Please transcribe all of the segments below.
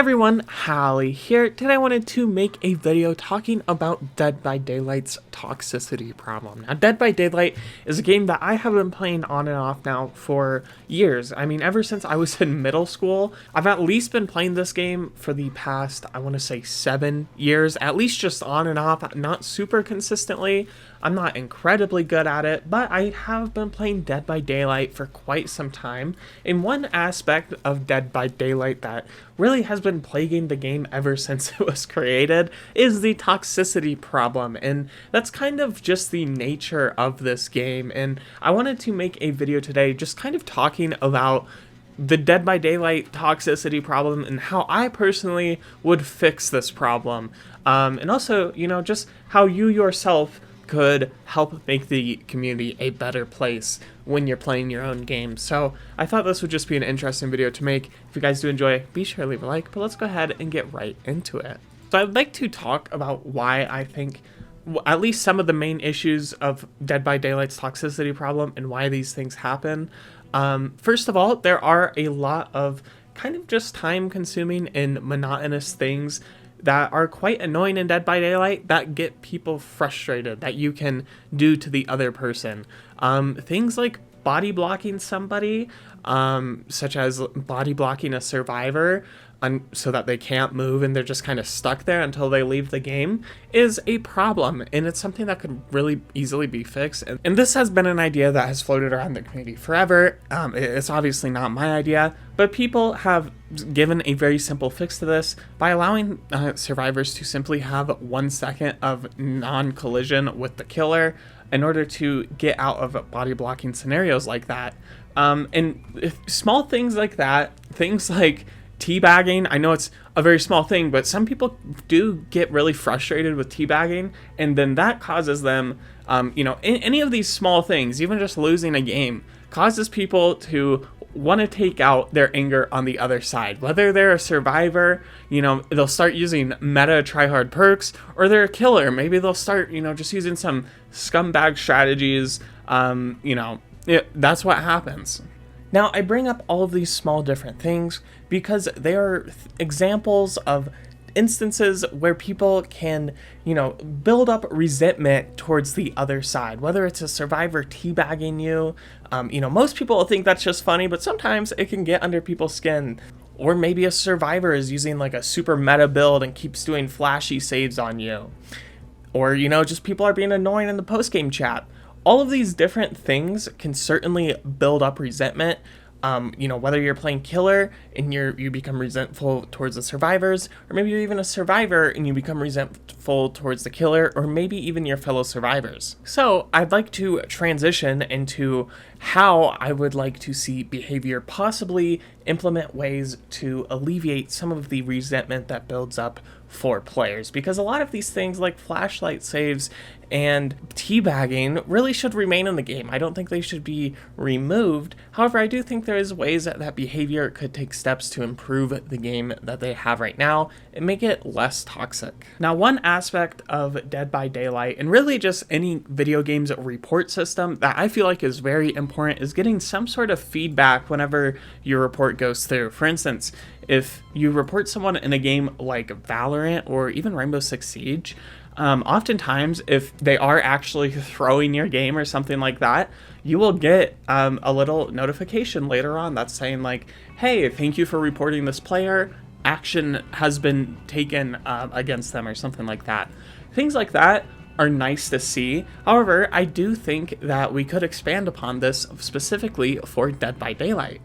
everyone, Hallie here. Today I wanted to make a video talking about Dead by Daylight's toxicity problem. Now, Dead by Daylight is a game that I have been playing on and off now for years. I mean, ever since I was in middle school, I've at least been playing this game for the past, I want to say 7 years, at least just on and off, not super consistently. I'm not incredibly good at it, but I have been playing Dead by Daylight for quite some time. And one aspect of Dead by Daylight that really has been plaguing the game ever since it was created is the toxicity problem. And that's kind of just the nature of this game. And I wanted to make a video today just kind of talking about the Dead by Daylight toxicity problem and how I personally would fix this problem. And also, just how you yourself could help make the community a better place when you're playing your own game. So I thought this would just be an interesting video to make. If you guys do enjoy, be sure to leave a like, but let's go ahead and get right into it. So I'd like to talk about why I think at least some of the main issues of Dead by Daylight's toxicity problem and why these things happen. First of all, there are a lot of kind of just time-consuming and monotonous things that are quite annoying in Dead by Daylight that get people frustrated that you can do to the other person. Things like body blocking somebody, such as body blocking a survivor so that they can't move and they're just kind of stuck there until they leave the game, is a problem, and it's something that could really easily be fixed. And this has been an idea that has floated around the community forever. It's obviously not my idea, but people have given a very simple fix to this by allowing survivors to simply have 1 second of non-collision with the killer in order to get out of body blocking scenarios like that. And small things like that, things like teabagging, I know it's a very small thing, but some people do get really frustrated with teabagging, and then that causes them, any of these small things, even just losing a game, causes people to want to take out their anger on the other side. Whether they're a survivor, they'll start using meta tryhard perks, or they're a killer. Maybe they'll start, just using some scumbag strategies. That's what happens. Now, I bring up all of these small different things because they are examples of instances where people can, build up resentment towards the other side, whether it's a survivor teabagging you. Most people will think that's just funny, but sometimes it can get under people's skin. Or maybe a survivor is using like a super meta build and keeps doing flashy saves on you. Or, just people are being annoying in the post-game chat. All of these different things can certainly build up resentment. Whether you're playing killer and you become resentful towards the survivors, or maybe you're even a survivor and you become resentful towards the killer, or maybe even your fellow survivors. So I'd like to transition into how I would like to see behavior possibly implement ways to alleviate some of the resentment that builds up for players, because a lot of these things like flashlight saves and teabagging really should remain in the game. I don't think they should be removed. However, I do think there is ways that behavior could take steps to improve the game that they have right now and make it less toxic. Now, one aspect of Dead by Daylight, and really just any video game's report system that I feel like is very important, is getting some sort of feedback whenever your report goes through. For instance, if you report someone in a game like Valorant or even Rainbow Six Siege, oftentimes if they are actually throwing your game or something like that, you will get a little notification later on that's saying like, hey, thank you for reporting this player, action has been taken against them, or something like that. Things like that are nice to see. However, I do think that we could expand upon this specifically for Dead by Daylight.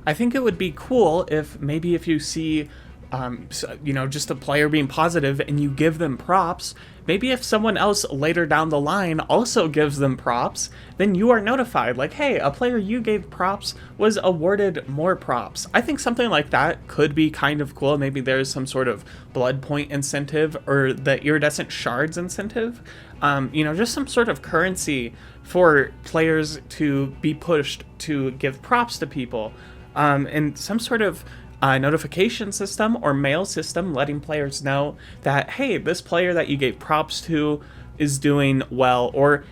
I think it would be cool if maybe if you see, just a player being positive and you give them props, maybe if someone else later down the line also gives them props, then you are notified like, hey, a player you gave props was awarded more props. I think something like that could be kind of cool. Maybe there's some sort of blood point incentive or the iridescent shards incentive. Just some sort of currency for players to be pushed to give props to people. And some sort of notification system or mail system letting players know that, hey, this player that you gave props to is doing well, or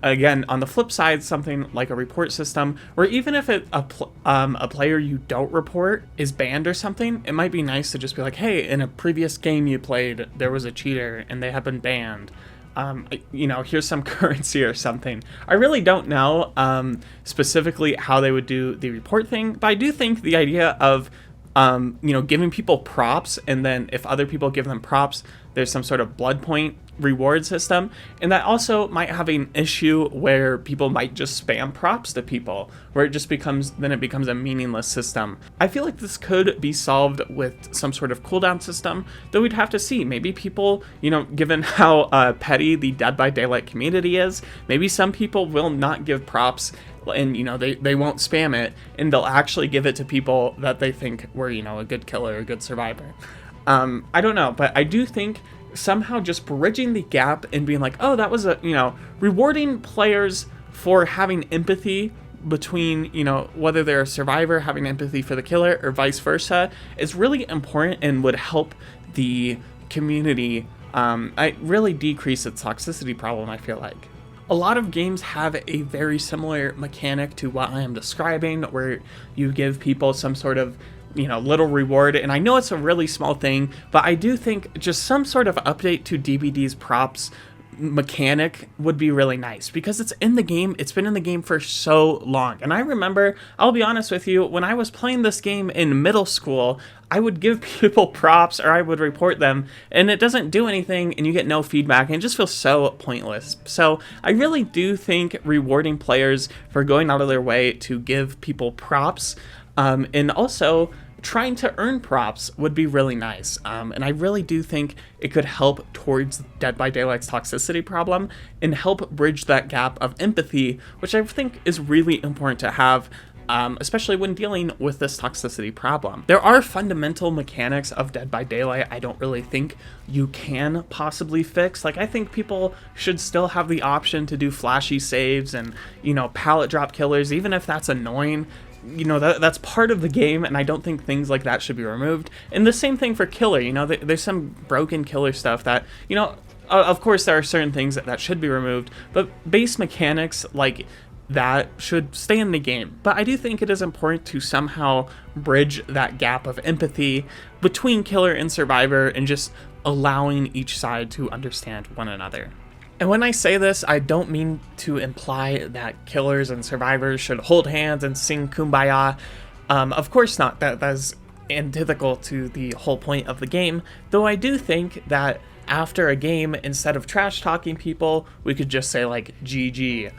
again, on the flip side, something like a report system, where even if a player you don't report is banned or something, it might be nice to just be like, hey, in a previous game you played, there was a cheater and they have been banned. Here's some currency or something. I really don't know specifically how they would do the report thing, but I do think the idea of giving people props, and then if other people give them props, there's some sort of blood point reward system, and that also might have an issue where people might just spam props to people, where it becomes a meaningless system. I feel like this could be solved with some sort of cooldown system, though we'd have to see. Maybe people, given how petty the Dead by Daylight community is, maybe some people will not give props, and they won't spam it, and they'll actually give it to people that they think were a good killer, a good survivor. I don't know, but I do think somehow just bridging the gap and being like, oh, that was rewarding players for having empathy between, whether they're a survivor having empathy for the killer or vice versa, is really important and would help the community really decrease its toxicity problem, I feel like. A lot of games have a very similar mechanic to what I am describing, where you give people some sort of little reward, and I know it's a really small thing, but I do think just some sort of update to DBD's props mechanic would be really nice, because it's in the game. It's been in the game for so long, and I remember, I'll be honest with you, when I was playing this game in middle school, I would give people props or I would report them, and it doesn't do anything, and you get no feedback, and it just feels so pointless. So I really do think rewarding players for going out of their way to give people props, and also trying to earn props would be really nice. And I really do think it could help towards Dead by Daylight's toxicity problem and help bridge that gap of empathy, which I think is really important to have, especially when dealing with this toxicity problem. There are fundamental mechanics of Dead by Daylight I don't really think you can possibly fix. Like, I think people should still have the option to do flashy saves and, pallet drop killers, even if that's annoying. That's part of the game, and I don't think things like that should be removed. And the same thing for killer. There's some broken killer stuff that, of course there are certain things that should be removed, but base mechanics like that should stay in the game. But I do think it is important to somehow bridge that gap of empathy between killer and survivor, and just allowing each side to understand one another. And when I say this, I don't mean to imply that killers and survivors should hold hands and sing Kumbaya. Of course not. That's antithetical to the whole point of the game. Though I do think that after a game, instead of trash talking people, we could just say like GG.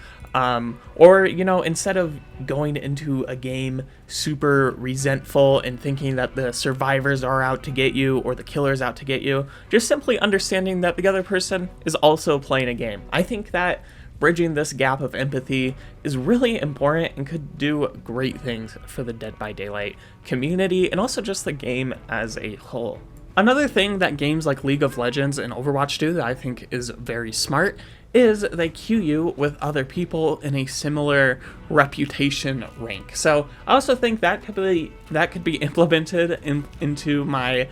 Or, instead of going into a game super resentful and thinking that the survivors are out to get you or the killer's out to get you, just simply understanding that the other person is also playing a game. I think that bridging this gap of empathy is really important and could do great things for the Dead by Daylight community and also just the game as a whole. Another thing that games like League of Legends and Overwatch do that I think is very smart is they queue you with other people in a similar reputation rank. So I also think that could be implemented into my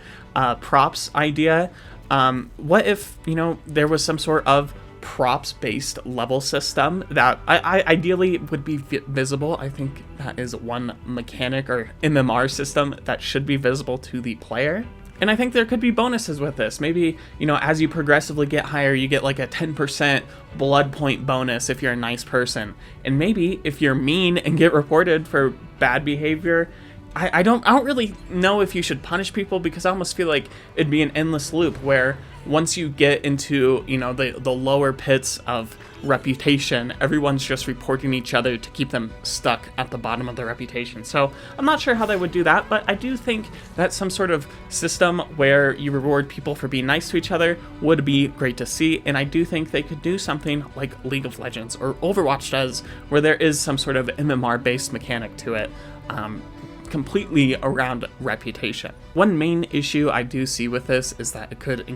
props idea. What if there was some sort of props-based level system that I ideally would be visible. I think that is one mechanic or MMR system that should be visible to the player. And I think there could be bonuses with this. Maybe, as you progressively get higher, you get like a 10% blood point bonus if you're a nice person. And maybe if you're mean and get reported for bad behavior, I don't really know if you should punish people, because I almost feel like it'd be an endless loop where once you get into, the lower pits of reputation, everyone's just reporting each other to keep them stuck at the bottom of their reputation. So I'm not sure how they would do that, but I do think that some sort of system where you reward people for being nice to each other would be great to see. And I do think they could do something like League of Legends or Overwatch does, where there is some sort of MMR based mechanic to it. Completely around reputation. One main issue I do see with this is that it could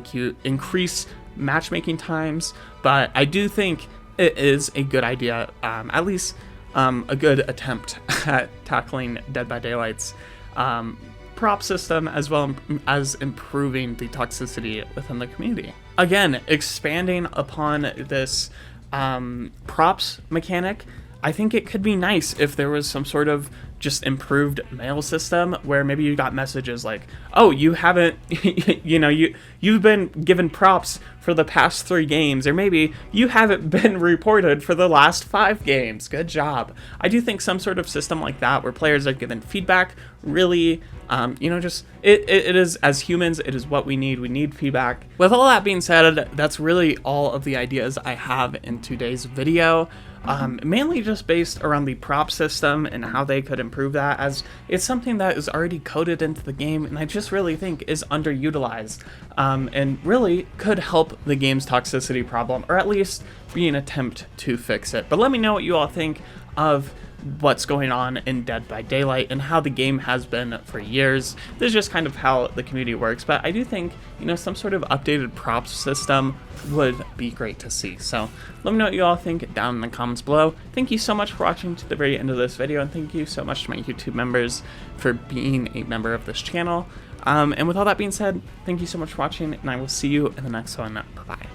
increase matchmaking times, but I do think it is a good idea, at least a good attempt at tackling Dead by Daylight's prop system, as well as improving the toxicity within the community. Again, expanding upon this props mechanic, I think it could be nice if there was some sort of just improved mail system where maybe you got messages like, oh, you haven't, you've been given props for the past 3 games, or maybe you haven't been reported for the last 5 games. Good job. I do think some sort of system like that where players are given feedback really, it is, as humans, it is what we need. We need feedback. With all that being said, that's really all of the ideas I have in today's video. Mainly just based around the prop system and how they could improve that, as it's something that is already coded into the game and I just really think is underutilized, and really could help the game's toxicity problem, or at least be an attempt to fix it. But let me know what you all think of what's going on in Dead by Daylight and how the game has been for years. This is just kind of how the community works, but I do think, some sort of updated props system would be great to see. So let me know what you all think down in the comments below. Thank you so much for watching to the very end of this video, and thank you so much to my YouTube members for being a member of this channel. And with all that being said, thank you so much for watching, and I will see you in the next one. Bye-bye.